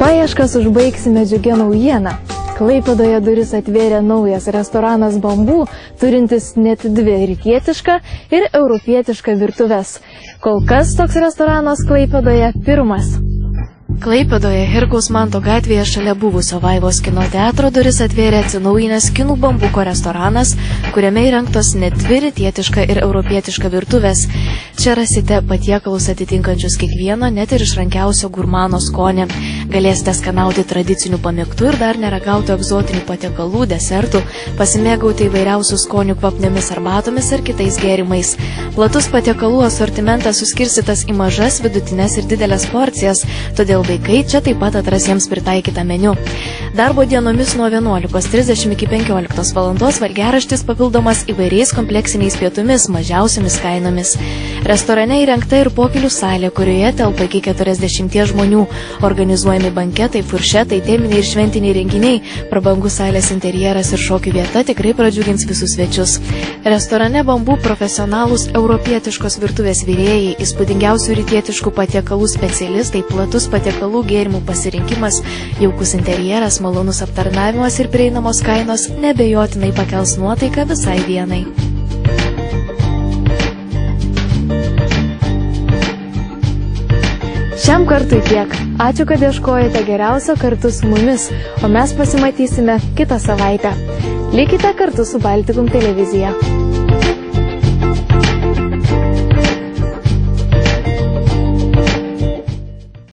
Paieškas užbaigsime džiugia naujiena. Klaipėdoje duris atvėrė naujas restoranas Bambų, turintis net dvi rytietišką ir europietišką virtuves. Kol kas toks restoranas Klaipėdoje pirmas. Klaipėdoje Herkaus Manto gatvėje šalia buvusio Vaivos kino teatro duris atvėrė atsinaujinęs kinų Bambuko restoranas, kuriame įrengtos net dvi rytietiška ir europietiška virtuvės. Čia rasite patiekalus atitinkančius kiekvieno, net ir išrankiausio gurmano skonį. Galėsite skanauti tradicinių pamėgtų ir dar neragauti egzotinių patiekalų, desertų, pasimėgauti įvairiausių skonių kvapnėmis arbatomis ir kitais gėrimais. Platus patiekalų asortimentas suskirstytas į mažas, vidutinės ir didelės porcijas, todėl vaikai čia taip pat atras jiems pritaikytą meniu. Darbo dienomis nuo 11:30 iki 15 valandos valgiaraštis papildomas įvairiais kompleksiniais pietumis mažiausiamis kainomis. Restorane įrengta ir pokylių salė, kurioje telpa iki 40 žmonių. Organizuojami banketai, furšetai, teminiai ir šventiniai renginiai. Prabangus salės interjeras ir šokių vieta tikrai pradžiugins visus svečius. Restorane Bambų profesionalūs europietiškos virtuvės virėjai, įspūdingiausių rytietiškų patiekalų specialistai, platus patiekalų gėrimų pasirinkimas, jaukus interjeras, malonus aptarnavimas ir prieinamos kainos neabejotinai pakels nuotaiką visai dienai. Šiam kartui tiek. Ačiū, kad ieškojate geriausio kartu su mumis, o mes pasimatysime kitą savaitę. Likite kartu su Baltikum televizija.